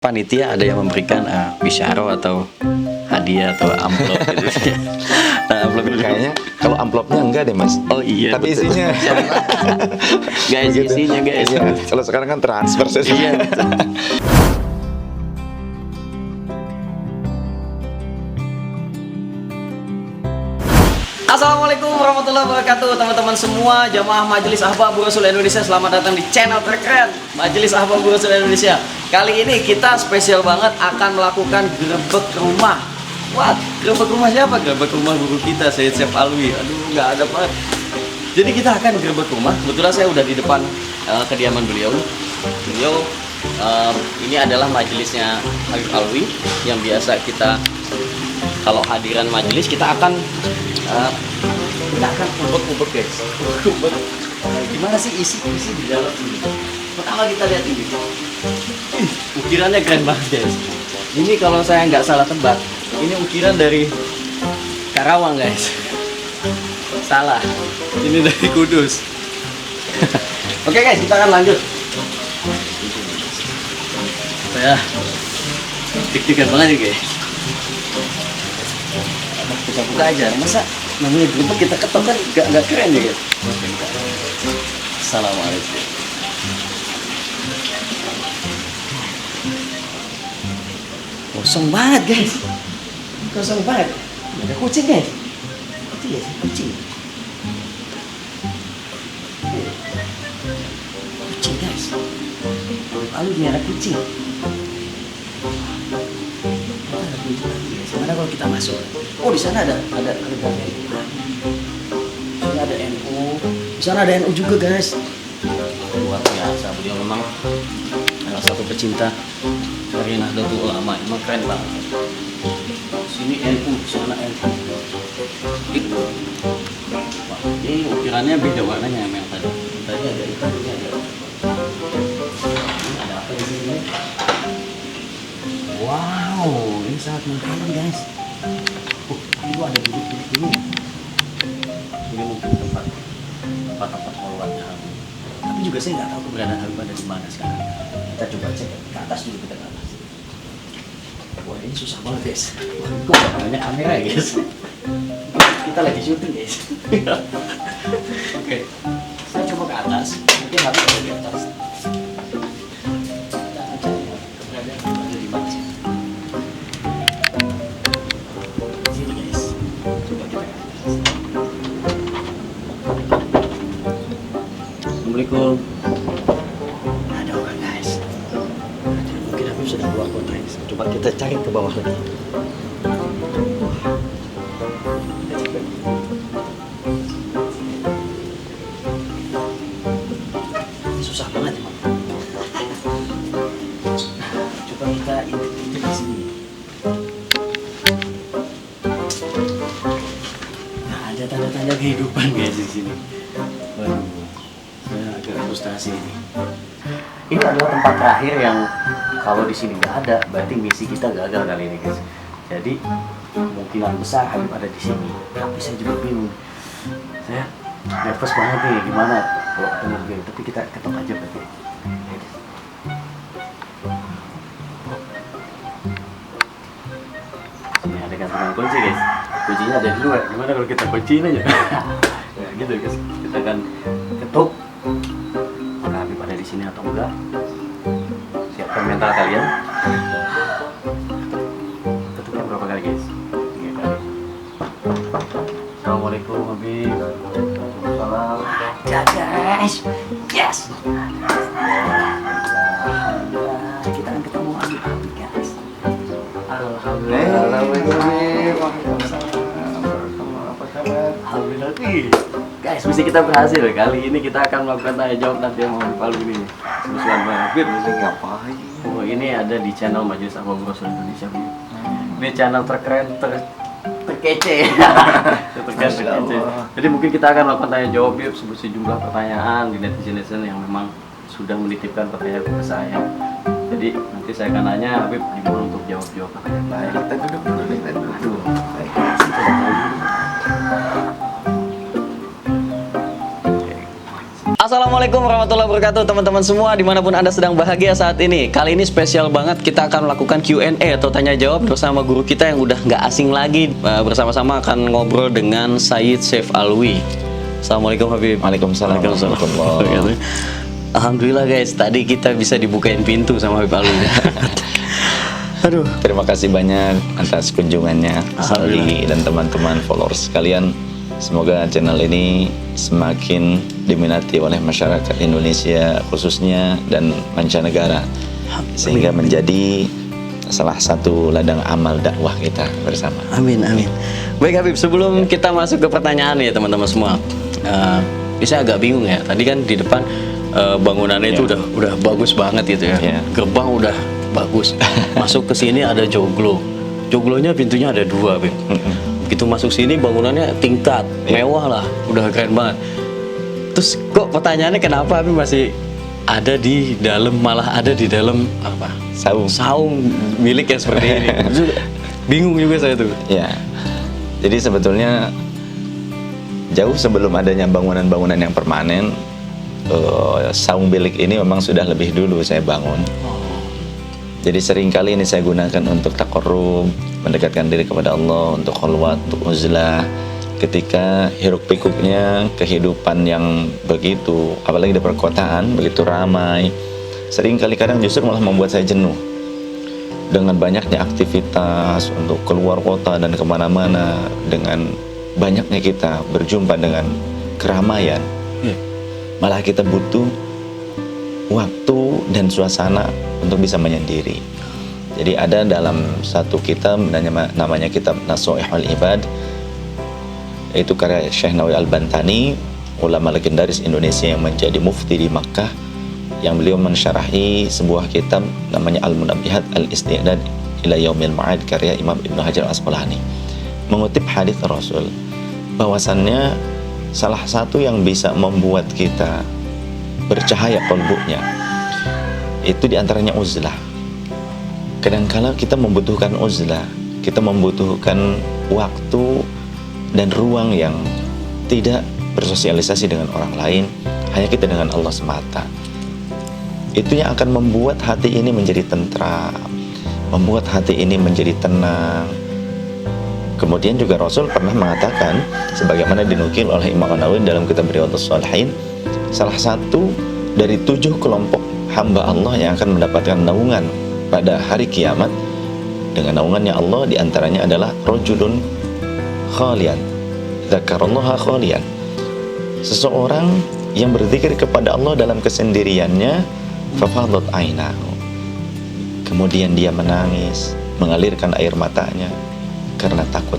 Panitia ada yang memberikan bisyaro atau hadiah atau amplop gitu. Nah, amplop itu Kayaknya kalau amplopnya enggak deh mas. oh iya, Tapi betul. isinya Guys, gitu. isinya guys. Iya. Kalau sekarang kan transfer saja. Iya. Assalamualaikum warahmatullahi wabarakatuh, teman-teman semua, jamaah Majelis Ahbabur Rasul Indonesia. Selamat datang di channel terkeren Majelis Ahbabur Rasul Indonesia. Kali ini kita spesial banget akan melakukan grebek rumah. What? Grebek rumah siapa? Grebek rumah guru kita, Syed Chef Alwi. Aduh, nggak ada banget. Jadi kita akan grebek rumah. Kebetulan saya udah di depan kediaman beliau. Ini adalah majelisnya Habib Alwi yang biasa kita kalau hadiran majelis kita akan ubek-ubek guys. Ubek. Gimana sih isi di dalam ini? Pertama kita lihat ini. Ukirannya keren banget guys. Ini kalau saya nggak salah tebak, ini ukiran dari Karawang guys. Salah. Ini dari Kudus. Oke guys, kita akan lanjut. Saya deg-degan banget nih guys. Kita buka aja, masa namanya grebek kita ketok kan nggak keren ya guys. Assalamualaikum. Kosong banget guys, kosong banget. Ada kucing guys, itu ya kucing. Kucing guys, lalu ini ada kucing. Gimana kalau kita masuk? Oh, di sana ada sini ada NU, di sana ada NU juga guys. Luar biasa, beliau memang salah satu pecinta dari Nahdlatul Ulama, emang keren banget. Sini NU, di sana NU. Gitu. Wah, ini ukirannya beda warnanya yang tadi. Tadi ada hitam, ini ada. Ini ada apa di sini? Wow, ini sangat mengkeren guys. Itu ada duduk-duduk ini. Ini mungkin tempat meluatnya Habib. Tapi juga saya nggak tahu keberadaan Habib ada di mana sekarang. Kita coba cek ke atas dulu, kita ke atas. Wah, ini susah banget guys. Wah, kok nggak banyak kamera ya guys. Kita lagi syuting guys. Oke, saya coba ke atas. Mungkin Habib ada di atas. Kita akan cari keberadaan Habib ada di mana sih. Sini guys. Coba kita ke atas. Assalamualaikum. Ada orang guys. Mungkin Habib sudah keluar kota guys. Coba kita cari ke bawah lagi. Susah banget emang. Coba kita intip di sini. Nah, ada tanda-tanda kehidupan guys di sini. Waduh, saya agak frustasi ini. Ini adalah tempat terakhir yang kalau di sini nggak ada, berarti misi kita gagal kali ini guys. Jadi kemungkinan besar Habib ada di sini. Tapi saya juga bingung. Saya nervous banget nih, gimana kalau ketemu begini. Tapi kita ketok aja berarti. Sini ada gantungan kunci guys. Kuncinya ada di luar. Gimana kalau kita kunciin aja? Ya gitu guys. Kita akan ketuk. Apakah Habib ada di sini atau enggak? Siapkan mental kalian. Ketuknya berapa kali guys? 3 kali. Assalamualaikum Habib. Waalaikumsalam. Ada guys. Yes. Alhamdulillah. Kita akan ketemu Habib guys. Alhamdulillah. Apa kabar? Alhamdulillah. Guys, misi kita berhasil. Kali ini kita akan melakukan tanya jawab nanti yang mau Palu ini. Seruan banget. Habib, Ini ngapain? oh, ini ada di channel Majelis Ahbabur Rasul Indonesia. Ini channel terkeren, terkece. Terkece. Jadi mungkin kita akan melakukan tanya jawab Habib, sejumlah pertanyaan di netizen yang memang sudah menitipkan pertanyaan ke saya. Jadi nanti saya akan nanya Habib gimana untuk jawab pertanyaan. Baik, kita duduk dulu. Betul. Baik. Assalamualaikum warahmatullahi wabarakatuh teman-teman semua dimanapun Anda sedang bahagia saat ini. Kali ini spesial banget, kita akan melakukan Q&A atau tanya jawab bersama guru kita yang udah nggak asing lagi. Bersama-sama akan ngobrol dengan Sayyid Saif Alwi. Assalamualaikum Habib. Waalaikumsalam warahmatullahi wabarakatuh. Alhamdulillah guys, tadi kita bisa dibukain pintu sama Habib Alwi. Aduh, Terima kasih banyak atas kunjungannya Saldi dan teman-teman followers sekalian. Semoga channel ini semakin diminati oleh masyarakat Indonesia khususnya dan mancanegara, sehingga menjadi salah satu ladang amal dakwah kita bersama. amin amin. Baik Habib, sebelum kita masuk ke pertanyaan ya teman-teman semua, saya agak bingung ya. Tadi kan di depan bangunannya itu udah bagus banget gitu ya. Gerbang udah bagus. Masuk ke sini ada joglo. Joglonya pintunya ada 2, Habib. Begitu masuk sini bangunannya tingkat, mewah lah, udah keren banget. Terus kok pertanyaannya kenapa Habib masih ada di dalam, malah ada di dalam apa? Saung milik yang seperti ini. Bingung juga saya tuh. Ya, jadi sebetulnya jauh sebelum adanya bangunan-bangunan yang permanen, saung bilik ini memang sudah lebih dulu saya bangun. Jadi seringkali ini saya gunakan untuk taqarrub, mendekatkan diri kepada Allah, untuk khalwat, untuk uzlah. Ketika hiruk pikuknya kehidupan yang begitu, apalagi di perkotaan, begitu ramai, seringkali kadang justru malah membuat saya jenuh. Dengan banyaknya aktivitas untuk keluar kota dan kemana-mana, dengan banyaknya kita berjumpa dengan keramaian, malah kita butuh waktu dan suasana untuk bisa menyendiri. Jadi ada dalam satu kitab namanya kitab Nasha'ihul Ibad, yaitu karya Syekh Nawawi Al-Bantani, ulama legendaris Indonesia yang menjadi mufti di Makkah, yang beliau mensyarahi sebuah kitab namanya Al-Munabbihat Al-Isti'dad ila Yaumil Ma'ad karya Imam Ibnu Hajar Al-Asqalani, mengutip hadis Rasul bahwasannya salah satu yang bisa membuat kita bercahaya qalbunya itu diantaranya uzlah. Kadangkala kita membutuhkan uzlah, kita membutuhkan waktu dan ruang yang tidak bersosialisasi dengan orang lain, hanya kita dengan Allah semata. Itu yang akan membuat hati ini menjadi tentram, membuat hati ini menjadi tenang. Kemudian juga Rasul pernah mengatakan, sebagaimana dinukil oleh Imam An-Nawawi dalam kitab Riyadhus Shalihin, salah satu dari 7 kelompok hamba Allah yang akan mendapatkan naungan pada hari kiamat dengan naungannya Allah, diantaranya adalah rajulun khalian dzakarallaha khalian, seseorang yang berzikir kepada Allah dalam kesendiriannya, fafadat ainahu, kemudian dia menangis, mengalirkan air matanya karena takut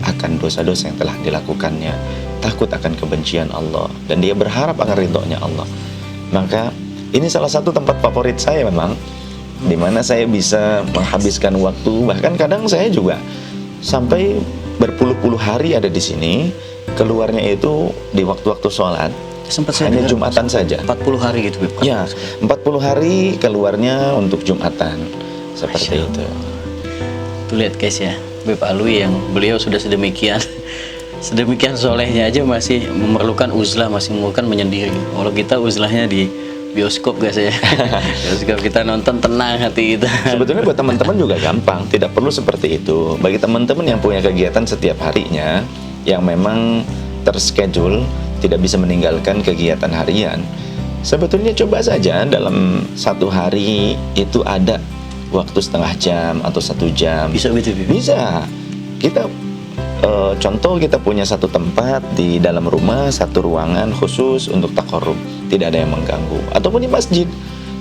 akan dosa-dosa yang telah dilakukannya, takut akan kebencian Allah, dan dia berharap akan ridhonya Allah. Maka ini salah satu tempat favorit saya memang, di mana saya bisa menghabiskan waktu, bahkan kadang saya juga sampai berpuluh-puluh hari ada di sini. Keluarnya itu di waktu-waktu sholat, hanya Jumatan saja. 40 hari gitu, Bib. Ya, 40 hari keluarnya untuk Jumatan, seperti itu. Tuh lihat guys ya, Bib Alwi yang beliau sudah sedemikian solehnya aja masih memerlukan uzlah, masih memerlukan menyendiri. Kalau kita uzlahnya di bioskop guys ya. Bioskop kita nonton tenang hati kita. Sebetulnya buat teman-teman juga gampang, tidak perlu seperti itu. Bagi teman-teman yang punya kegiatan setiap harinya, yang memang terschedule, tidak bisa meninggalkan kegiatan harian, sebetulnya coba saja dalam satu hari itu ada waktu setengah jam atau 1 jam. Bisa gitu, bisa. Kita contoh, kita punya satu tempat di dalam rumah, satu ruangan khusus untuk taqarrub, tidak ada yang mengganggu. Ataupun di masjid.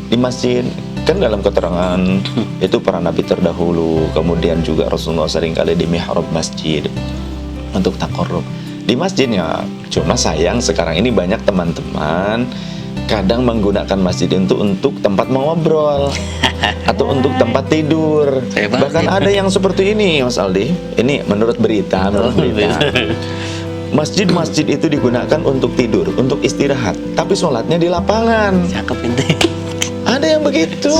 Di masjid kan dalam keterangan itu para nabi terdahulu, kemudian juga Rasulullah seringkali di mihrab masjid untuk taqarrub. Di masjidnya, cuma sayang sekarang ini banyak teman-teman kadang menggunakan masjid itu untuk tempat mengobrol atau untuk tempat tidur. Bahkan ada yang seperti ini, Mas Aldi. Ini menurut berita. Masjid-masjid itu digunakan untuk tidur, untuk istirahat, tapi sholatnya di lapangan. Cakep ini. Ada yang begitu.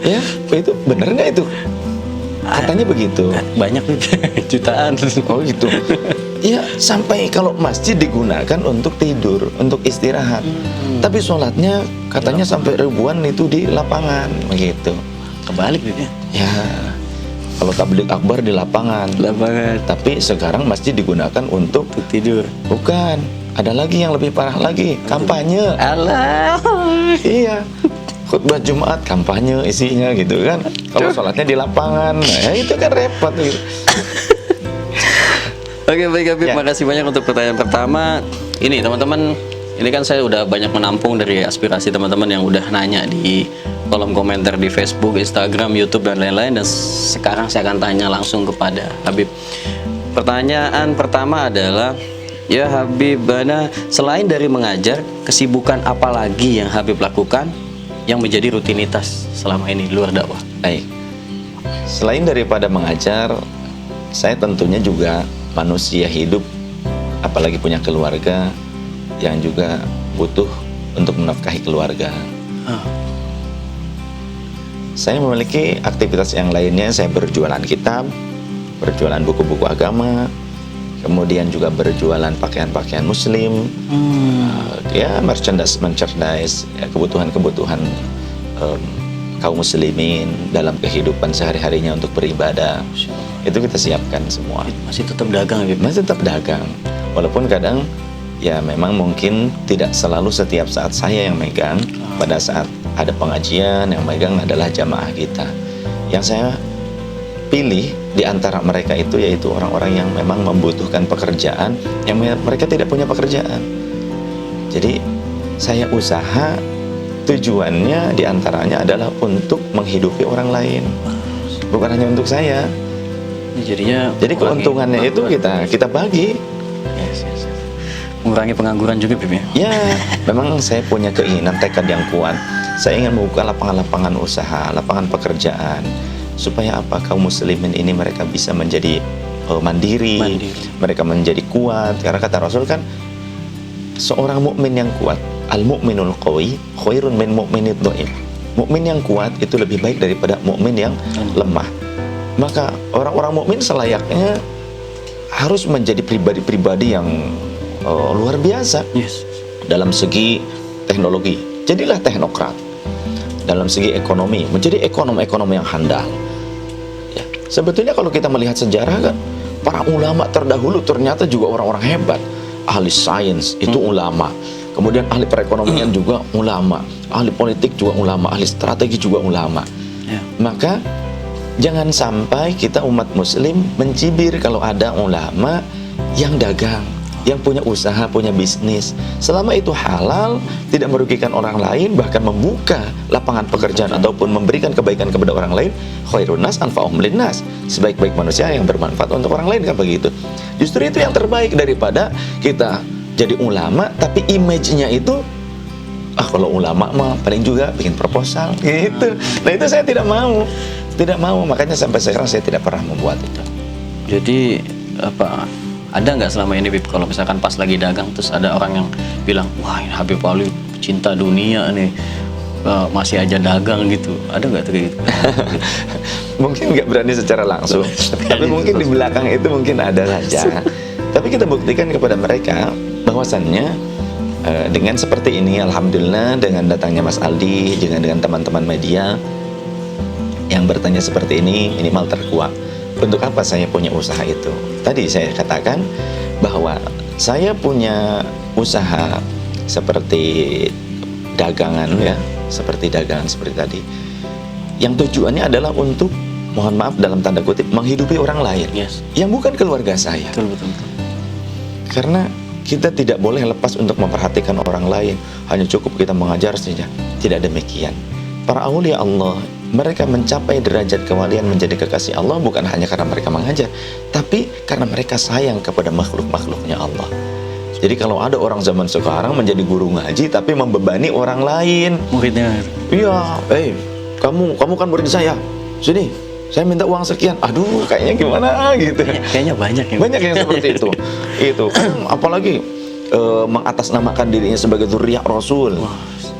Ya, itu bener nggak itu? Katanya begitu. Banyak nih, jutaan. Oh gitu. Ya sampai kalau masjid digunakan untuk tidur, untuk istirahat. Tapi sholatnya katanya sampai ribuan itu di lapangan, begitu. Kebalik nih. Ya, kalau tabligh akbar di lapangan. Tapi sekarang masjid digunakan untuk tidur. Bukan, ada lagi yang lebih parah lagi, kampanye. Alah. Iya. Khutbah Jumat kampanye isinya gitu kan. Kalau sholatnya di lapangan, nah itu kan repot gitu. Oke, baik Habib, Ya. makasih banyak untuk pertanyaan pertama. Ini teman-teman, ini kan saya udah banyak menampung dari aspirasi teman-teman yang udah nanya di kolom komentar di Facebook, Instagram, YouTube dan lain-lain. Dan sekarang saya akan tanya langsung kepada Habib. Pertanyaan pertama adalah, ya Habib, selain dari mengajar, kesibukan apa lagi yang Habib lakukan yang menjadi rutinitas selama ini di luar dakwah? Baik. Selain daripada mengajar, saya tentunya juga manusia hidup, apalagi punya keluarga yang juga butuh untuk menafkahi keluarga. Saya memiliki aktivitas yang lainnya. Saya berjualan kitab, berjualan buku-buku agama, kemudian juga berjualan pakaian-pakaian muslim, ya merchandise, ya, kebutuhan-kebutuhan kaum muslimin dalam kehidupan sehari-harinya untuk beribadah. Itu kita siapkan semua. Masih tetap dagang Habib? Masih tetap dagang, walaupun kadang ya memang mungkin tidak selalu setiap saat saya yang megang. Pada saat ada pengajian, yang megang adalah jamaah kita. Yang saya pilih di antara mereka itu yaitu orang-orang yang memang membutuhkan pekerjaan, yang mereka tidak punya pekerjaan. Jadi saya usaha, tujuannya diantaranya adalah untuk menghidupi orang lain, bukan hanya untuk saya. Jadi keuntungannya itu kita bagi. Yes. Mengurangi pengangguran juga Bib ya? Ya, memang saya punya keinginan, tekad yang kuat. Saya ingin membuka lapangan-lapangan usaha, lapangan pekerjaan, supaya apa, kaum muslimin ini mereka bisa menjadi mandiri, mereka menjadi kuat. Karena kata Rasul kan, seorang mukmin yang kuat, al-mu'minul qawi khairun min mu'minid dhaif. Mukmin yang kuat itu lebih baik daripada mukmin yang lemah. Maka orang-orang mukmin selayaknya harus menjadi pribadi-pribadi yang luar biasa. Yes. Dalam segi teknologi, jadilah teknokrat. Dalam segi ekonomi, menjadi ekonom-ekonom yang handal. Ya, sebetulnya kalau kita melihat sejarah kan, para ulama terdahulu ternyata juga orang-orang hebat. Ahli sains itu ulama, kemudian ahli perekonomian juga ulama, ahli politik juga ulama, ahli strategi juga ulama. Ya. Maka jangan sampai kita umat muslim mencibir kalau ada ulama yang dagang, yang punya usaha, punya bisnis. Selama itu halal, tidak merugikan orang lain, bahkan membuka lapangan pekerjaan ataupun memberikan kebaikan kepada orang lain, khairun nas anfa'uhum linnas. Sebaik-baik manusia yang bermanfaat untuk orang lain, kan begitu. Justru itu yang terbaik daripada kita jadi ulama tapi image-nya itu kalau ulama mah paling juga bikin proposal gitu. Nah, itu saya tidak mau. Tidak mau, makanya sampai sekarang saya tidak pernah membuat itu. Jadi apa, ada nggak selama ini Bib, kalau misalkan pas lagi dagang terus ada orang yang bilang, wah ini Habib Ali cinta dunia nih, masih aja dagang gitu, ada nggak tuh kayak gitu? Mungkin nggak berani secara langsung, tapi mungkin di belakang itu mungkin ada saja. Tapi kita buktikan kepada mereka bahwasannya dengan seperti ini, alhamdulillah, dengan datangnya Mas Aldi, dengan teman-teman media yang bertanya seperti ini, minimal terkuak. Untuk apa saya punya usaha itu? Tadi saya katakan bahwa saya punya usaha seperti dagangan ya, seperti tadi. Yang tujuannya adalah untuk, mohon maaf dalam tanda kutip, menghidupi orang lain. Yes. Yang bukan keluarga saya. Betul. Karena kita tidak boleh lepas untuk memperhatikan orang lain. Hanya cukup kita mengajar saja. Tidak demikian. Para aulia Allah, mereka mencapai derajat kewalian menjadi kekasih Allah bukan hanya karena mereka mengajar, tapi karena mereka sayang kepada makhluk-makhluknya Allah. Jadi kalau ada orang zaman sekarang menjadi guru ngaji tapi membebani orang lain, Muridnya. iya, kamu kan murid saya, sini, saya minta uang sekian. Aduh, kayaknya gimana gitu. Kayaknya banyak ya. Banyak yang seperti itu. Itu apalagi mengatasnamakan dirinya sebagai dzurriyyah Rasul,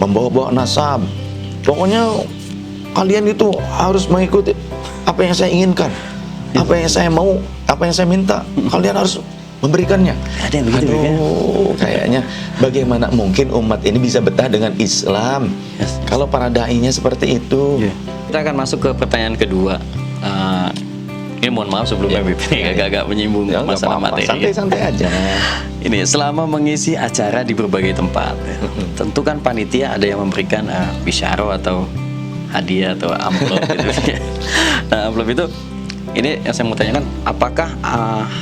membawa-bawa nasab. Pokoknya kalian itu harus mengikuti. apa yang saya inginkan, apa yang saya mau, apa yang saya minta, kalian harus memberikannya. Ada yang begitu, Bib, ya? Aduh, kayaknya bagaimana mungkin umat ini bisa betah dengan Islam kalau para dai-nya seperti itu. Kita akan masuk ke pertanyaan kedua. Ini mohon maaf sebelumnya, Bib, ini agak-agak menyinggung Ya, nggak masalah apa-apa. materi. Santai-santai aja. Ini selama mengisi acara di berbagai tempat, tentu kan panitia ada yang memberikan bisyaro atau hadiah atau amplop gitu. Nah, amplop itu, ini yang saya mau tanyakan, apakah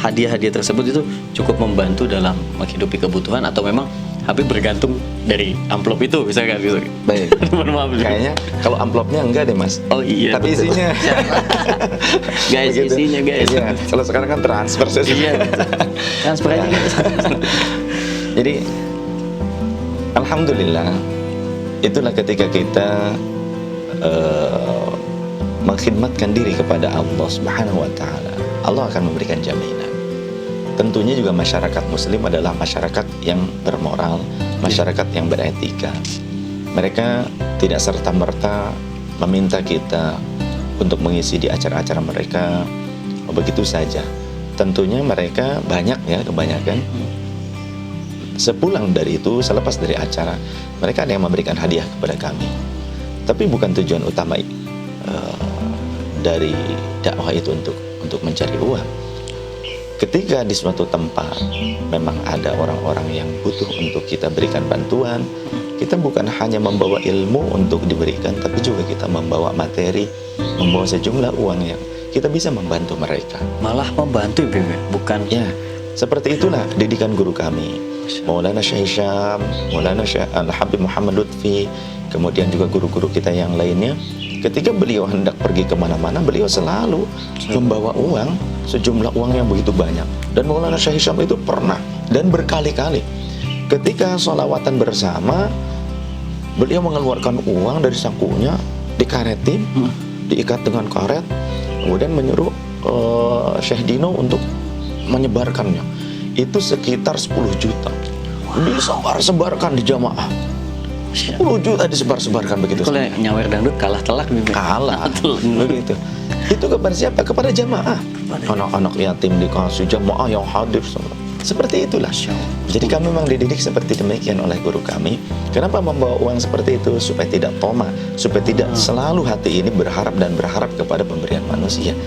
hadiah-hadiah tersebut itu cukup membantu dalam menghidupi kebutuhan atau memang Habib bergantung dari amplop itu, misalkan gitu? Baik. Mohon maaf. Kayaknya kalau amplopnya enggak deh, Mas. Oh iya. Tapi betul. isinya. Guys, Begitu. isinya guys. Iya. Kalau sekarang kan transfer sih. Iya, betul. Transfer aja guys. Jadi alhamdulillah itulah ketika kita mengkhidmatkan diri kepada Allah Subhanahu wa taala, Allah akan memberikan jaminan. Tentunya juga masyarakat muslim adalah masyarakat yang bermoral, masyarakat yang beretika. Mereka tidak serta-merta meminta kita untuk mengisi di acara-acara mereka begitu saja. Tentunya mereka banyak ya, kebanyakan sepulang dari itu, selepas dari acara, mereka ada yang memberikan hadiah kepada kami. Tapi bukan tujuan utama dari dakwah itu untuk mencari uang. Ketika di suatu tempat memang ada orang-orang yang butuh untuk kita berikan bantuan, kita bukan hanya membawa ilmu untuk diberikan, tapi juga kita membawa materi, membawa sejumlah uang yang kita bisa membantu mereka. Malah membantu, Bib, bukan? Ya, seperti itulah didikan guru kami, Maulana Syekh Hisham, Maulana Syekh Al-Habib Muhammad Lutfi, kemudian juga guru-guru kita yang lainnya. Ketika beliau hendak pergi kemana-mana, beliau selalu membawa uang, sejumlah uang yang begitu banyak. Dan Maulana Syekh Hisham itu pernah dan berkali-kali ketika sholawatan bersama, beliau mengeluarkan uang dari sakunya, dikaretin, diikat dengan karet, kemudian menyuruh Syekh Dino untuk menyebarkannya. Itu sekitar 10 juta. Disebar-sebarkan di jamaah. 10 juta disebar-sebarkan begitu. Kalau nyawer dangdut kalah telak, Bib. Kalah begitu. Itu kepada siapa? Kepada jamaah. Anak-anak yatim dikasih, jamaah yang hadir semua. Seperti itulah. Jadi kami memang dididik seperti demikian oleh guru kami. Kenapa membawa uang seperti itu? Supaya tidak toma, supaya tidak selalu hati ini berharap kepada pemberian manusia.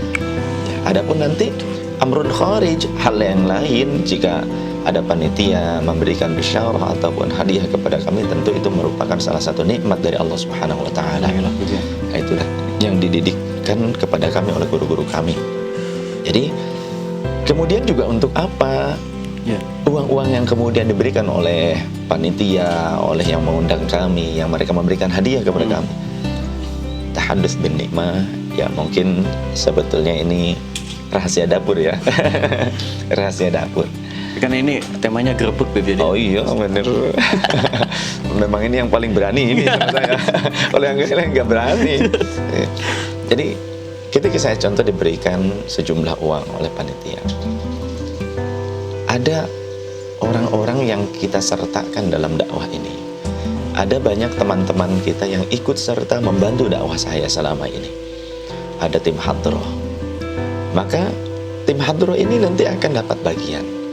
Adapun nanti amrun kharij, hal yang lain, jika ada panitia memberikan bisyarah ataupun hadiah kepada kami, tentu itu merupakan salah satu nikmat dari Allah Subhanahu wa taala. Nah, itulah yang dididikkan kepada kami oleh guru-guru kami. Jadi kemudian juga untuk apa? Uang-uang yang kemudian diberikan oleh panitia, oleh yang mengundang kami, yang mereka memberikan hadiah kepada kami. Tahadduts bin nikmah, ya mungkin sebetulnya ini rahasia dapur ya. Rahasia dapur. Kan ini temanya grebek, Bib, jadi. Oh iya, bener. Memang ini yang paling berani ini sama saya. Kalau yang lain nggak berani. Jadi ketika saya contoh diberikan sejumlah uang oleh panitia, ada orang-orang yang kita sertakan dalam dakwah ini. Ada banyak teman-teman kita yang ikut serta membantu dakwah saya selama ini. Ada tim hadroh. Maka tim hadroh ini nanti akan dapat bagian.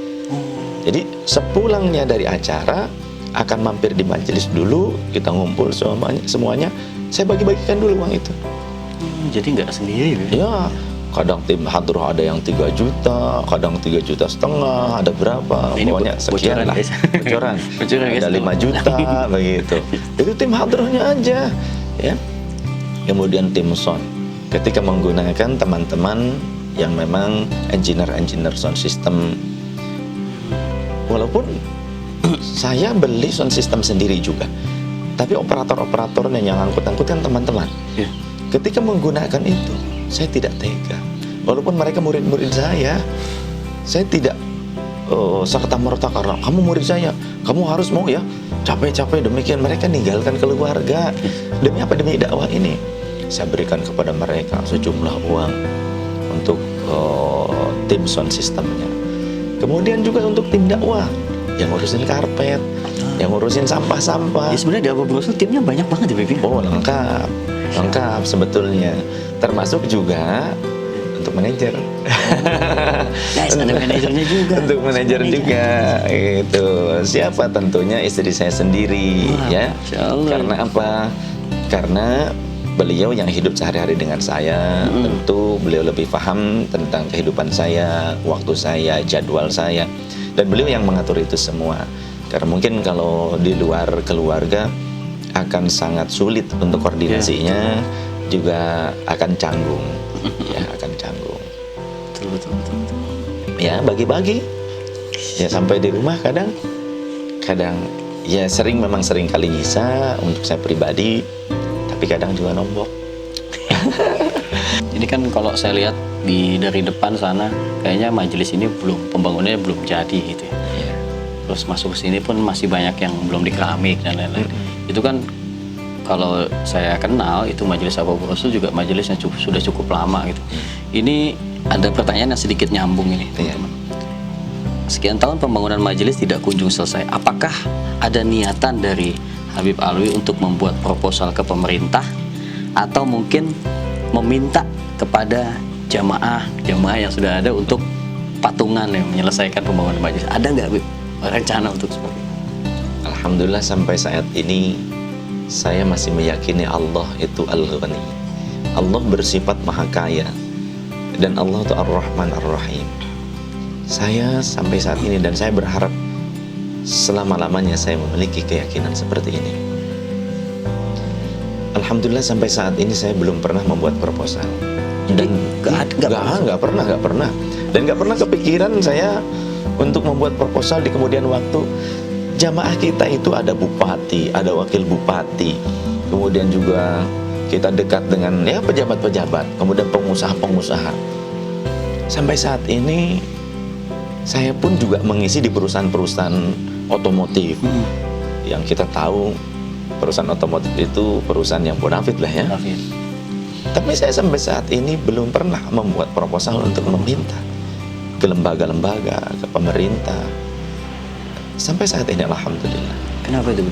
Jadi sepulangnya dari acara akan mampir di majelis dulu, kita ngumpul semuanya, saya bagi-bagikan dulu uang itu. Jadi nggak sendiri, Bib. Ya, kadang tim hadroh ada yang 3 juta, kadang 3,5 juta, ada berapa, Ini pokoknya sekian bocoran, lah. guys. Bocoran. Bocoran, guys. Ada 5 juta begitu. Itu tim hadrohnya aja, ya. Kemudian tim sound, ketika menggunakan teman-teman yang memang engineer sound system. Walaupun saya beli sound system sendiri juga, tapi operator-operatornya yang angkut-angkut kan teman-teman. Ketika menggunakan itu, saya tidak tega. Walaupun mereka murid-murid saya tidak serta-merta karena kamu murid saya, kamu harus mau ya, capek-capek demikian. Mereka ninggalkan keluarga. Demi apa? Demi dakwah ini. Saya berikan kepada mereka sejumlah uang untuk tim sound systemnya. Kemudian juga untuk tim dakwah yang ngurusin karpet, yang ngurusin sampah-sampah. Ya sebenarnya di Abu Brusul timnya banyak banget ya, Bib. Oh, lengkap. lengkap sebetulnya, termasuk juga untuk manajer. Guys, ada manajernya juga. Untuk manajer juga itu. Siapa? Tentunya istri saya sendiri. Wah, ya. Masya Allah. Karena apa? Karena beliau yang hidup sehari-hari dengan saya, tentu beliau lebih paham tentang kehidupan saya, waktu saya, jadwal saya, dan beliau yang mengatur itu semua. Karena mungkin kalau di luar keluarga akan sangat sulit untuk koordinasinya, juga akan canggung, ya akan canggung. Betul. Ya bagi-bagi, ya sampai di rumah kadang ya memang sering kali bisa untuk saya pribadi, tapi kadang juga nombok. Ini kan kalau saya lihat dari depan sana, kayaknya majelis ini pembangunannya belum jadi gitu ya. Iya. Terus masuk ke sini pun masih banyak yang belum dikeramik dan lain-lain. Itu kan kalau saya kenal itu majelis Habibur Rasul juga majelisnya sudah cukup lama gitu. Ini ada pertanyaan yang sedikit nyambung ini, teman-teman. Sekian tahun pembangunan majelis tidak kunjung selesai. Apakah ada niatan dari Habib Alwi untuk membuat proposal ke pemerintah atau mungkin meminta kepada jamaah yang sudah ada untuk patungan yang menyelesaikan pembangunan majelis? Ada nggak, Habib, rencana untuk seperti itu? Alhamdulillah sampai saat ini saya masih meyakini Allah itu Al-Ghani. Allah bersifat maha kaya dan Allah itu Ar-Rahman Ar-Rahim. Saya sampai saat ini dan saya berharap selama-lamanya saya memiliki keyakinan seperti ini. Alhamdulillah sampai saat ini saya belum pernah membuat proposal. Dan nggak pernah dan nggak pernah kepikiran saya untuk membuat proposal di kemudian waktu. Jamaah kita itu ada bupati, ada wakil bupati, kemudian juga kita dekat dengan ya pejabat-pejabat, kemudian pengusaha-pengusaha. Sampai saat ini saya pun juga mengisi di perusahaan-perusahaan otomotif. Yang kita tahu perusahaan otomotif itu perusahaan yang bonafit lah ya. Tapi saya sampai saat ini belum pernah membuat proposal untuk meminta ke lembaga-lembaga, ke pemerintah. Sampai saat ini alhamdulillah. Kenapa itu?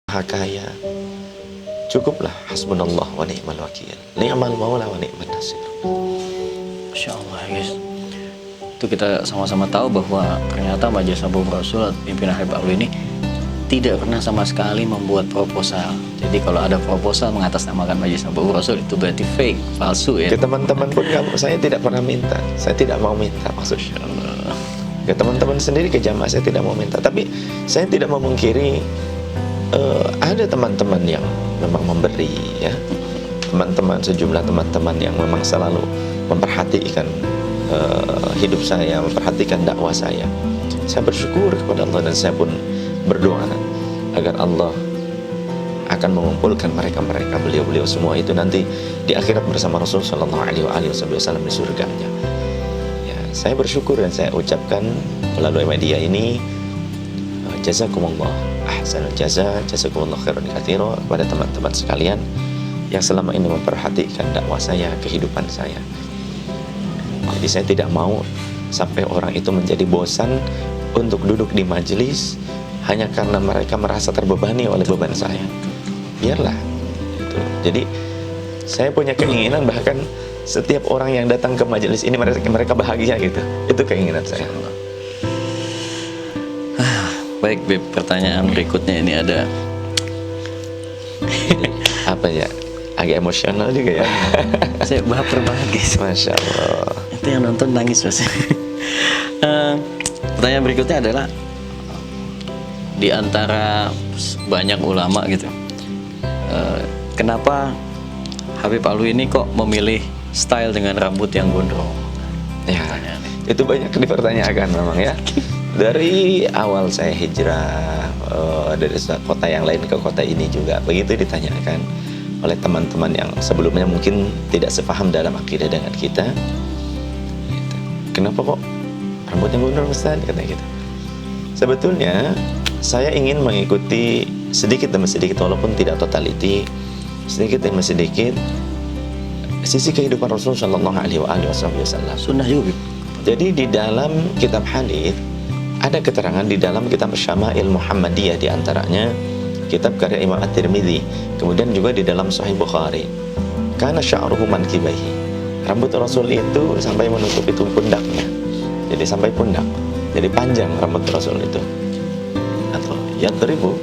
Maha kaya, cukuplah hasbunallah wa ni'mal wakil, ni'mal maula wa ni'man nasir. Masya Allah, guys. Itu kita sama-sama tahu bahwa ternyata Majelis Habibur Rasul pimpinan Habib Alwi ini tidak pernah sama sekali membuat proposal. Jadi kalau ada proposal mengatasnamakan Majelis Habibur Rasul itu berarti fake, palsu ya. Ke teman-teman pun saya tidak pernah minta, saya tidak mau minta maksudnya. Ke teman-teman sendiri, ke jamaah saya tidak mau minta. Tapi saya tidak memungkiri ada teman-teman yang memang memberi ya, sejumlah teman-teman yang memang selalu memperhatikan hidup saya, memperhatikan dakwah saya. Saya bersyukur kepada Allah dan saya pun berdoa agar Allah akan mengumpulkan mereka beliau-beliau semua itu nanti di akhirat bersama Rasul Shallallahu Alaihi Wasallam di surganya. Ya, saya bersyukur dan saya ucapkan melalui media ini jazakumullah ahsanul jazakumullah khairan katsira kepada teman-teman sekalian yang selama ini memperhatikan dakwah saya, kehidupan saya. Jadi saya tidak mau sampai orang itu menjadi bosan untuk duduk di majelis hanya karena mereka merasa terbebani oleh beban saya. Biarlah itu. Jadi saya punya keinginan bahkan setiap orang yang datang ke majelis ini mereka bahagia gitu. Itu keinginan saya. Baik, Beb, pertanyaan berikutnya ini ada apa ya? Agak emosional juga ya. Saya baper banget, guys. Masya Allah. Itu yang nonton nangis pasti. Pertanyaan berikutnya adalah di antara banyak ulama gitu, kenapa Habib Alwi ini kok memilih style dengan rambut yang gondrong? Ya, itu banyak dipertanyakan memang ya. Dari awal saya hijrah dari kota yang lain ke kota ini juga begitu ditanyakan oleh teman-teman yang sebelumnya mungkin tidak sepaham dalam akidah dengan kita. Gitu. Kenapa kok rambutnya gondrong Ustaz? Katanya gitu. Sebetulnya saya ingin mengikuti sedikit demi sedikit, walaupun tidak totality, sedikit demi sedikit sisi kehidupan Rasulullah Shallallahu Alaihi Wasallam. Sunnah juga. Jadi di dalam kitab hadis ada keterangan di dalam kitab Syama'il Muhammadiyah, di antaranya kitab karya Imam At-Tirmidzi, kemudian juga di dalam Sahih Bukhari. Kana sya'ruhu mankibaihi. Rambut Rasul itu sampai menutupi pundaknya. Jadi sampai pundak. Jadi panjang rambut Rasul itu. Atau yadribu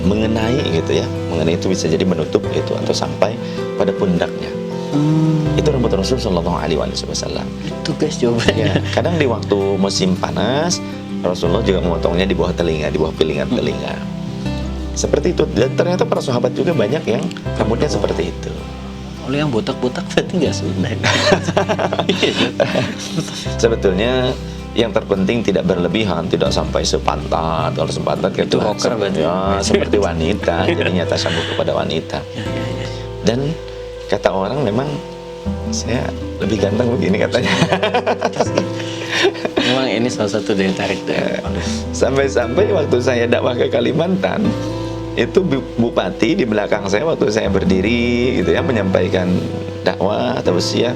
mengenai gitu ya. Mengenai itu bisa jadi menutup itu atau sampai pada pundaknya. Itu rambut Rasul Sallallahu Alaihi Wasallam. Itu guys jawabannya. Ya, kadang di waktu musim panas Rasulullah juga memotongnya di bawah telinga, di bawah pilingan telinga. Seperti itu. Dan ternyata para sahabat juga banyak yang rambutnya seperti itu. Oleh yang botak-botak berarti nggak sunnah. Sebetulnya yang terpenting tidak berlebihan, tidak sampai sepantat. Kalau sepantat Itu rocker berarti. ya, seperti wanita, jadinya tasyabuh kepada wanita. Dan kata orang memang saya lebih ganteng begini katanya. Memang ini salah satu daya tarik dari Sampai-sampai waktu saya dakwah ke Kalimantan, itu bupati di belakang saya waktu saya berdiri gitu ya menyampaikan dakwah atau usia,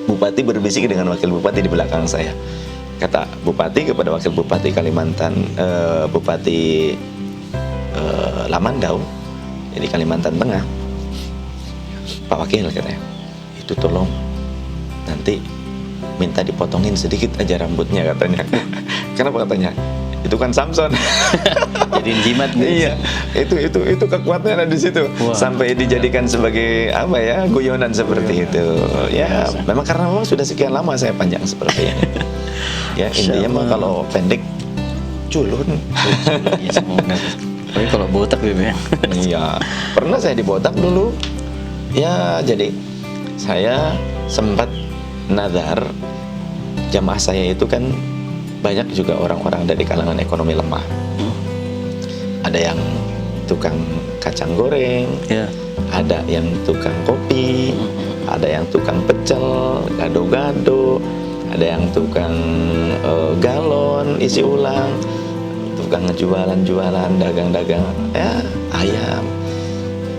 bupati berbisik dengan wakil bupati di belakang saya. Kata bupati kepada wakil bupati Kalimantan, bupati Lamandau, jadi Kalimantan Tengah, Pak Wakil katanya, itu tolong nanti minta dipotongin sedikit aja rambutnya katanya. Kenapa katanya? Itu kan Samson. jadi jimat gitu. Iya, itu kekuatannya ada di situ. Wah. Sampai dijadikan sebagai apa ya, guyonan seperti itu. Ya, memang karena memang sudah sekian lama saya panjang seperti ini. Ya, intinya mah kalau pendek culun. Iya, semoga. Tapi kalau botak ya. Iya, pernah saya dibotak dulu. Ya, jadi saya sempat nazar, jamaah saya itu kan banyak juga orang-orang dari kalangan ekonomi lemah. Ada yang tukang kacang goreng, Ya. ada yang tukang kopi, ada yang tukang pecel, gado-gado, ada yang tukang galon isi ulang, tukang jualan-jualan, dagang-dagang ya ayam.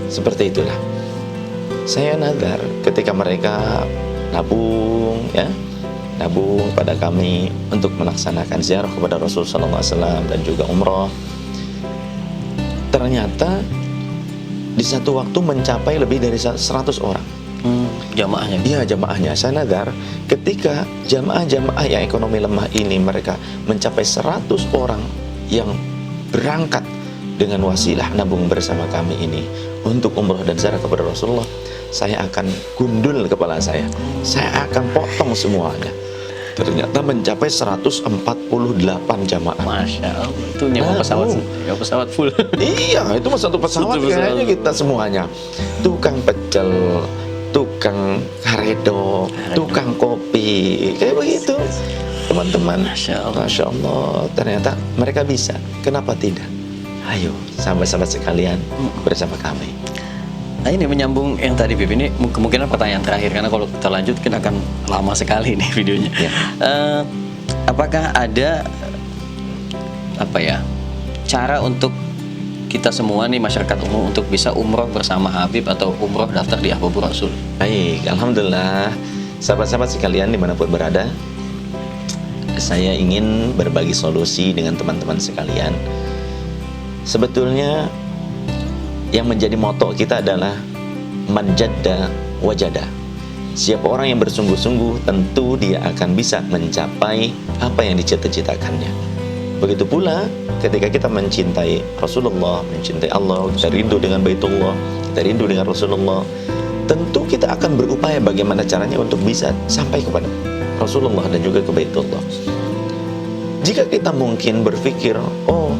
Seperti itulah. Saya nazar ketika mereka nabung ya, nabung pada kami untuk melaksanakan ziarah kepada Rasulullah SAW dan juga umroh. Ternyata di satu waktu mencapai lebih dari 100 orang. Jamaahnya. Iya, jamaahnya. Saya nazar ketika jamaah-jamaah yang ekonomi lemah ini mereka mencapai 100 orang yang berangkat dengan wasilah nabung bersama kami ini untuk umroh dan ziarah kepada Rasulullah, saya akan gundul kepala saya akan potong semuanya. Ternyata mencapai 148 jamaah. Masya Allah, itu nyewa pesawat full. Iya, itu mah satu pesawat kayaknya kita semuanya. Tukang pecel, tukang karedo, tukang kopi, kayak begitu. Teman-teman, Masya Allah, ternyata mereka bisa. Kenapa tidak? Ayo, sahabat-sahabat sekalian, bersama kami. Nah, ini menyambung yang tadi Bib, ini kemungkinan pertanyaan terakhir karena kalau kita lanjut kita akan lama sekali nih videonya. Ya. Apakah ada cara untuk kita semua nih masyarakat umum untuk bisa umroh bersama Habib atau umroh daftar di Ahbabur Rasul? Baik, alhamdulillah, sahabat-sahabat sekalian dimanapun berada, saya ingin berbagi solusi dengan teman-teman sekalian. Sebetulnya yang menjadi moto kita adalah manjadda wajada. Siapa orang yang bersungguh-sungguh, tentu dia akan bisa mencapai apa yang dicita-citakannya. Begitu pula ketika kita mencintai Rasulullah, mencintai Allah, kita rindu dengan Baitullah, kita rindu dengan Rasulullah, tentu kita akan berupaya bagaimana caranya untuk bisa sampai kepada Rasulullah dan juga ke Baitullah. Jika kita mungkin berpikir, oh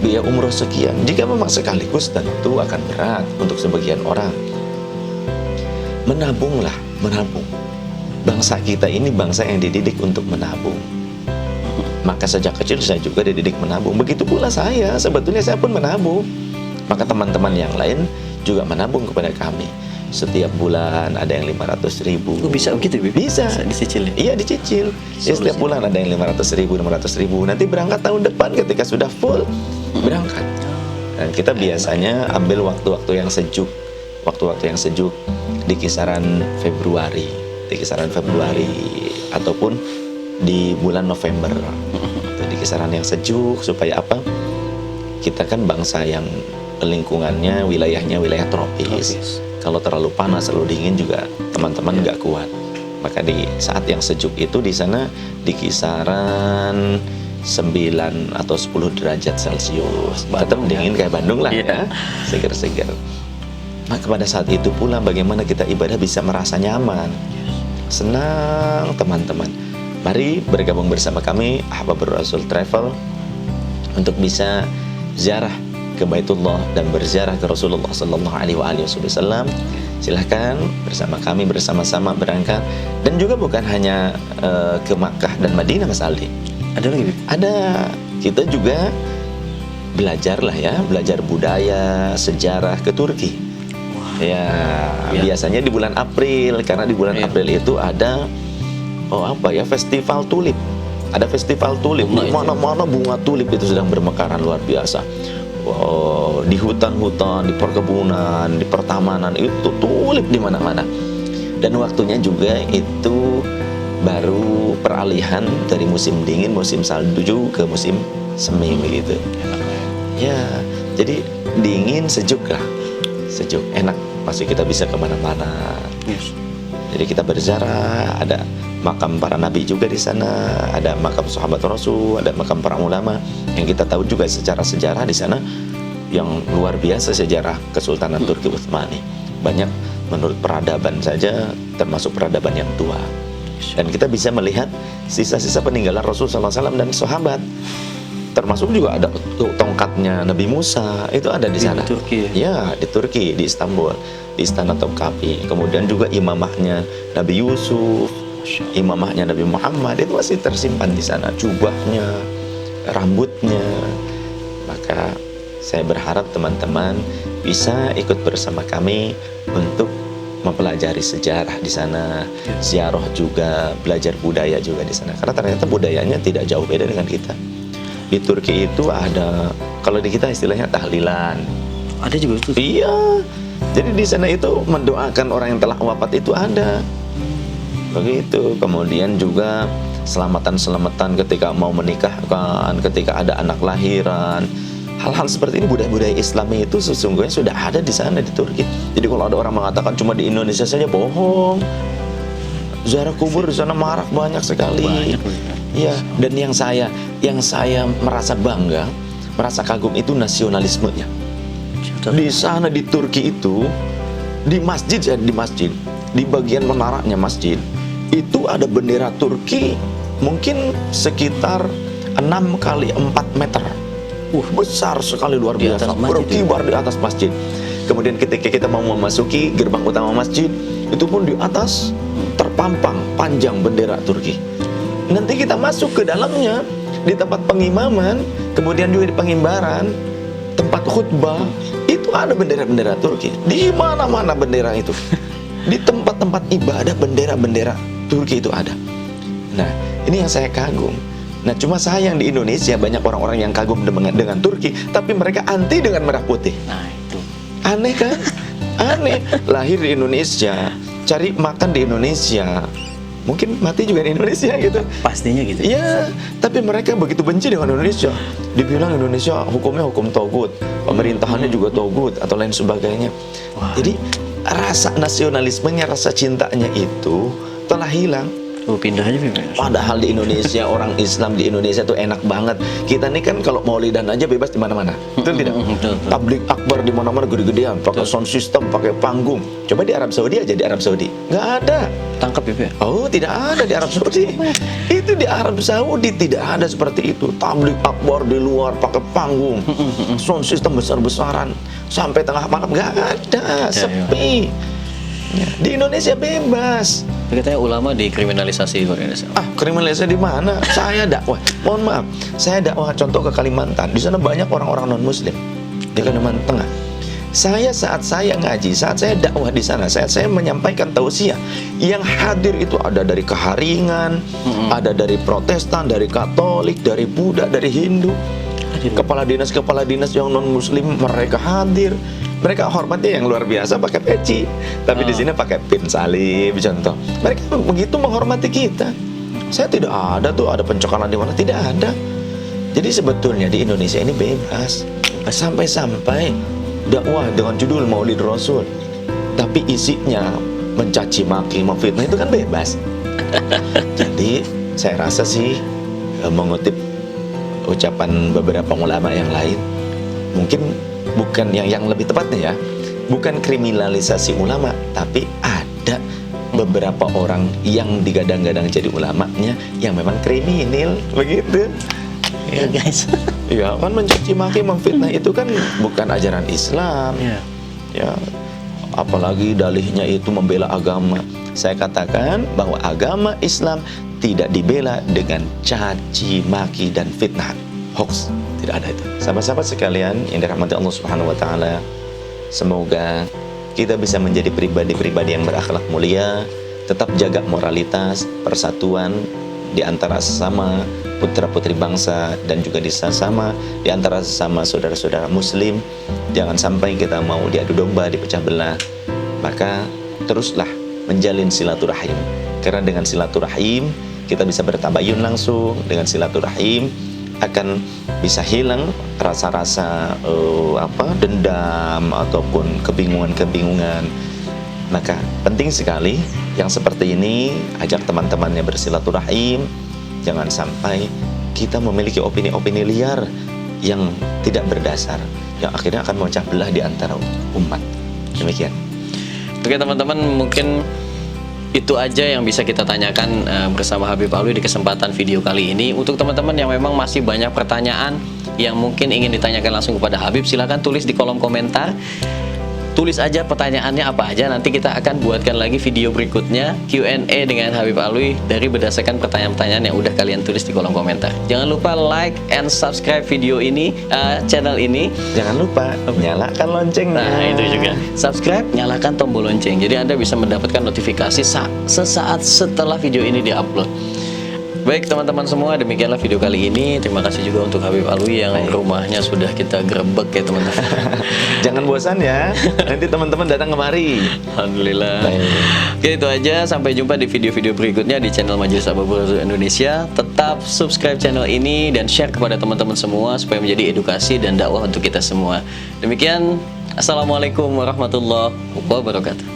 biaya umroh sekian. Jika memang sekaligus tentu akan berat untuk sebagian orang. Menabunglah, menabung. Bangsa kita ini bangsa yang dididik untuk menabung. Maka sejak kecil saya juga dididik menabung. Begitu pula saya, sebetulnya saya pun menabung. Maka teman-teman yang lain juga menabung kepada kami. Setiap bulan ada yang 500.000. Oh, bisa begitu, Bib? Bisa. Dicicil ya? Iya, dicicil. Ya, setiap bulan ada yang 500.000, 500.000. Nanti berangkat tahun depan ketika sudah full, berangkat. Dan kita biasanya ambil waktu-waktu yang sejuk. Waktu-waktu yang sejuk di kisaran Februari. Di kisaran Februari ataupun di bulan November. Di kisaran yang sejuk supaya apa? Kita kan bangsa yang lingkungannya, wilayahnya wilayah tropis. Kalau terlalu panas, terlalu dingin juga teman-teman nggak kuat. Maka di saat yang sejuk itu di sana di kisaran 9 atau 10 derajat Celcius. Tetap dingin kayak Bandung lah ya, segar-segar. Maka pada saat itu pula bagaimana kita ibadah bisa merasa nyaman, senang teman-teman. Mari bergabung bersama kami Ahbabur Rasul Travel untuk bisa ziarah ke Baitullah dan berziarah ke Rasulullah Sallallahu Alaihi Wasallam. Silahkan bersama kami bersama-sama berangkat, dan juga bukan hanya ke Makkah dan Madinah, Mas Aldi. Ada lagi? Ada. Kita juga belajar lah ya, belajar budaya, sejarah ke Turki. Ya, biasanya di bulan April, karena di bulan April itu ada festival tulip. Ada festival tulip. Mana-mana bunga tulip itu sedang bermekaran luar biasa. Di hutan-hutan, di perkebunan, di pertamanan itu tulip di mana-mana. Dan waktunya juga itu baru peralihan dari musim dingin, musim salju ke musim semi begitu. Ya, jadi dingin sejuk lah, sejuk, enak. Masih kita bisa kemana-mana. Jadi kita berziarah, ada makam para nabi juga di sana, ada makam sahabat Rasul, ada makam para ulama yang kita tahu juga secara sejarah di sana yang luar biasa, sejarah Kesultanan Turki Utsmani. Banyak menurut peradaban saja termasuk peradaban yang tua. Dan kita bisa melihat sisa-sisa peninggalan Rasul SAW dan sahabat. Termasuk juga ada tongkatnya Nabi Musa, itu ada di sana. Di Turki ya? Di Turki, di Istanbul, di Istana Topkapi. Kemudian juga imamahnya Nabi Yusuf, imamahnya Nabi Muhammad, itu masih tersimpan di sana. Jubahnya, rambutnya. Maka saya berharap teman-teman bisa ikut bersama kami untuk mempelajari sejarah di sana, ziarah juga, belajar budaya juga di sana. Karena ternyata budayanya tidak jauh beda dengan kita. Di Turki itu ada, kalau di kita istilahnya tahlilan. Ada juga itu? Iya. Jadi di sana itu mendoakan orang yang telah wafat itu ada. Begitu. Kemudian juga selamatan-selamatan ketika mau menikahkan, ketika ada anak lahiran. Hal-hal seperti ini, budaya-budaya Islami itu sesungguhnya sudah ada di sana di Turki. Jadi kalau ada orang mengatakan cuma di Indonesia saja, bohong. Ziarah kubur di sana marak banyak sekali. Iya, dan yang saya merasa bangga, merasa kagum itu nasionalismenya. Di sana di Turki itu, di masjid, di bagian menaranya masjid, itu ada bendera Turki mungkin sekitar 6 kali 4 meter. Besar sekali, luar biasa, berkibar di atas masjid. Kemudian ketika kita mau memasuki gerbang utama masjid, itu pun di atas terpampang panjang bendera Turki. Nanti kita masuk ke dalamnya, di tempat pengimaman, kemudian juga di pengimbaran, tempat khutbah, itu ada bendera-bendera Turki. Di mana-mana bendera itu. Di tempat-tempat ibadah, bendera-bendera Turki itu ada. Nah, ini yang saya kagum. Nah, cuma sayang di Indonesia banyak orang-orang yang kagum dengan Turki, tapi mereka anti dengan merah putih. Nah, itu aneh kan? Aneh. Lahir di Indonesia, cari makan di Indonesia, mungkin mati juga di Indonesia gitu. Pastinya gitu. Iya, tapi mereka begitu benci dengan Indonesia. Dibilang Indonesia hukumnya hukum togut, pemerintahannya juga togut atau lain sebagainya. Jadi rasa nasionalismenya, rasa cintanya itu telah hilang. pindah aja Bib. Padahal di Indonesia orang Islam di Indonesia tuh enak banget. Kita nih kan kalau maulidan aja bebas di mana-mana. Betul tidak? Betul. Tablik akbar di mana-mana gede-gedean, pakai sound system, pakai panggung. Coba di Arab Saudi aja, di Arab Saudi nggak ada. Tangkap Bib. Oh, tidak ada di Arab Saudi. Itu di Arab Saudi tidak ada seperti itu. Tablik akbar di luar pakai panggung, sound system besar-besaran sampai tengah malam nggak ada, sepi. Ya, di Indonesia bebas. Katanya ulama dikriminalisasi di Indonesia. Kriminalisasi di mana? Saya dakwah. Mohon maaf, saya dakwah contoh ke Kalimantan. Di sana banyak orang-orang non-Muslim di Kalimantan Tengah. Saat saya ngaji, saat saya dakwah di sana, saya menyampaikan tausiah. Yang hadir itu ada dari Keharingan, ada dari Protestan, dari Katolik, dari Buddha, dari Hindu. Kepala dinas yang non-Muslim mereka hadir. Mereka hormatnya yang luar biasa pakai peci, tapi di sini pakai pin salib contoh. Mereka begitu menghormati kita. Saya tidak ada tuh ada pencokolan di mana, tidak ada. Jadi sebetulnya di Indonesia ini bebas. Sampai-sampai dakwah dengan judul Maulid Rasul, tapi isinya mencaci maki, memfitnah itu kan bebas. Jadi saya rasa sih mengutip ucapan beberapa ulama yang lain, mungkin bukan yang lebih tepatnya ya, bukan kriminalisasi ulama, tapi ada beberapa orang yang digadang-gadang jadi ulamanya yang memang kriminal begitu. Ya guys. Ya kan mencaci maki, memfitnah itu kan bukan ajaran Islam. Ya, apalagi dalihnya itu membela agama. Saya katakan bahwa agama Islam tidak dibela dengan caci maki dan fitnah, hoax. Tidak ada itu. Sahabat-sahabat sekalian yang dirahmati Allah Subhanahu wa taala, semoga kita bisa menjadi pribadi-pribadi yang berakhlak mulia, tetap jaga moralitas, persatuan di antara sesama putra-putri bangsa dan juga di sesama di antara sesama saudara-saudara muslim. Jangan sampai kita mau diadu domba, dipecah belah. Maka teruslah menjalin silaturahim. Karena dengan silaturahim kita bisa bertabayun langsung, dengan silaturahim akan bisa hilang rasa-rasa dendam ataupun kebingungan-kebingungan. Maka penting sekali yang seperti ini, ajak teman-temannya bersilaturahim. Jangan sampai kita memiliki opini-opini liar yang tidak berdasar, yang akhirnya akan memecah belah di antara umat. Demikian. Oke teman-teman, mungkin itu aja yang bisa kita tanyakan bersama Habib Alwi di kesempatan video kali ini. Untuk teman-teman yang memang masih banyak pertanyaan yang mungkin ingin ditanyakan langsung kepada Habib, silahkan tulis di kolom komentar. Tulis aja pertanyaannya apa aja, nanti kita akan buatkan lagi video berikutnya Q&A dengan Habib Alwi dari berdasarkan pertanyaan-pertanyaan yang udah kalian tulis di kolom komentar. Jangan lupa like and subscribe video ini, channel ini. Jangan lupa nyalakan loncengnya. Nah itu juga, subscribe, nyalakan tombol lonceng, jadi Anda bisa mendapatkan notifikasi sesaat setelah video ini diupload. Baik teman-teman semua, demikianlah video kali ini. Terima kasih juga untuk Habib Alwi yang rumahnya sudah kita grebek ya teman-teman. Jangan bosan ya, nanti teman-teman datang kemari. Alhamdulillah. Oke, itu aja, sampai jumpa di video-video berikutnya di channel Majelis Abu Bakar Indonesia. Tetap subscribe channel ini dan share kepada teman-teman semua supaya menjadi edukasi dan dakwah untuk kita semua. Demikian, assalamualaikum warahmatullahi wabarakatuh.